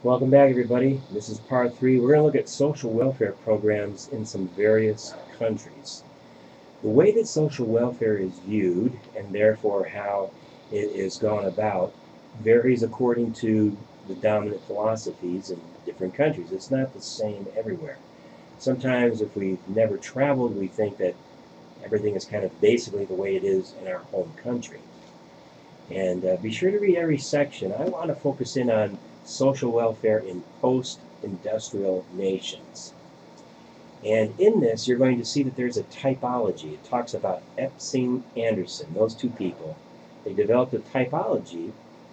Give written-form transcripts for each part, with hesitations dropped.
Welcome back, everybody. This is part three. We're going to look at social welfare programs in some various countries. The way that social welfare is viewed, and therefore how it is gone about, varies according to the dominant philosophies in different countries. It's not the same everywhere. Sometimes, if we've never traveled, we think that everything is kind of basically the way it is in our home country. And be sure to read every section. I want to focus in on social welfare in post-industrial nations. And in this, you're going to see that there's a typology. It talks about Epstein Anderson, those two people. They developed a typology,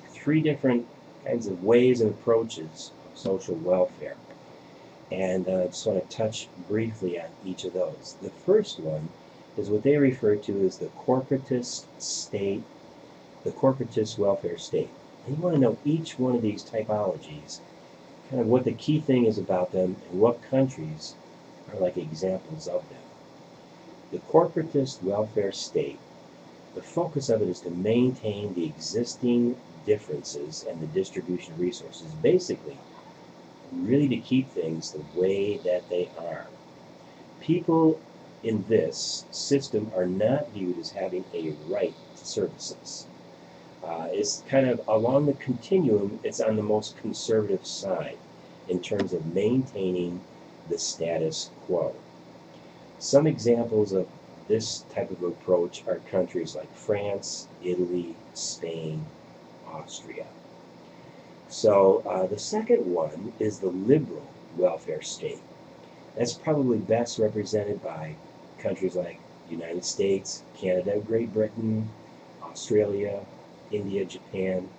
three different kinds of ways and approaches of social welfare. And I just want to touch briefly on each of those. The first one is what they refer to as the corporatist state, the corporatist welfare state. And you want to know each one of these typologies, kind of what the key thing is about them and what countries are like examples of them. The corporatist welfare state, the focus of it is to maintain the existing differences and the distribution of resources, basically, really to keep things the way that they are. People in this system are not viewed as having a right to services. It's kind of along the continuum, it's on the most conservative side in terms of maintaining the status quo. Some examples of this type of approach are countries like France, Italy, Spain, Austria. So the second one is the liberal welfare state. That's probably best represented by countries like the United States, Canada, Great Britain, Australia, India, Japan,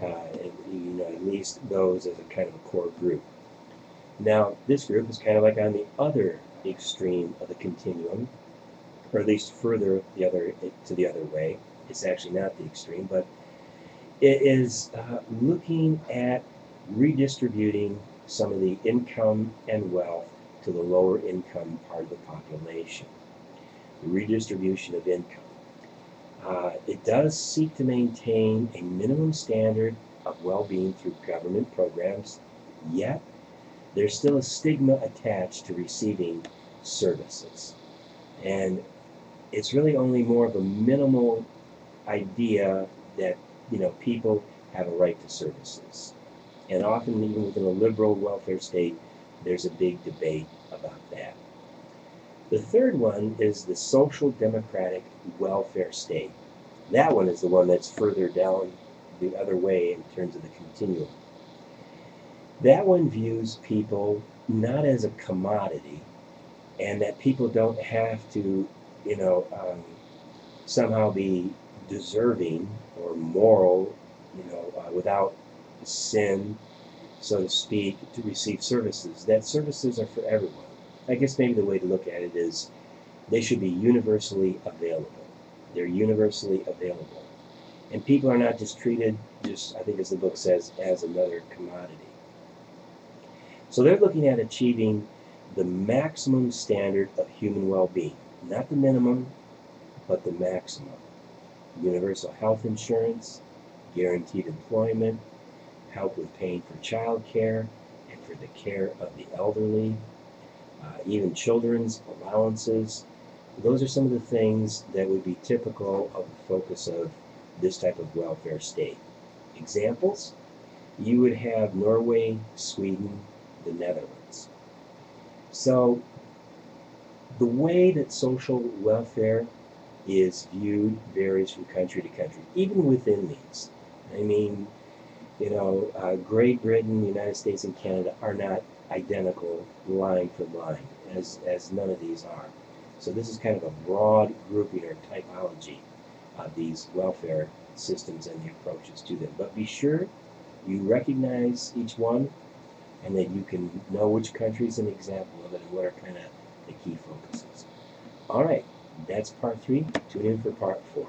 at least those as a kind of a core group. Now, this group is kind of like on the other extreme of the continuum, or at least further to the other way. It's actually not the extreme, but it is looking at redistributing some of the income and wealth to the lower income part of the population. The redistribution of income. It does seek to maintain a minimum standard of well-being through government programs, yet there's still a stigma attached to receiving services. And it's really only more of a minimal idea that people have a right to services. And often, even within a liberal welfare state, there's a big debate about that. The third one is the social democratic welfare state. That one is the one that's further down the other way in terms of the continuum. That one views people not as a commodity, and that people don't have to, somehow be deserving or moral, without sin, so to speak, to receive services. That services are for everyone. I guess maybe the way to look at it is they should be universally available. They're universally available. And people are not just treated, I think as the book says, as another commodity. So they're looking at achieving the maximum standard of human well-being. Not the minimum, but the maximum. Universal health insurance, guaranteed employment, help with paying for child care and for the care of the elderly, even children's allowances. Those are some of the things that would be typical of the focus of this type of welfare state. Examples? You would have Norway, Sweden, the Netherlands. So the way that social welfare is viewed varies from country to country, even within these. I mean, Great Britain, the United States, and Canada are not identical line for line, as none of these are. So this is kind of a broad grouping or typology of these welfare systems and the approaches to them. But be sure you recognize each one and that you can know which country is an example of it and what are kind of the key focuses. All right, that's part three. Tune in for part four.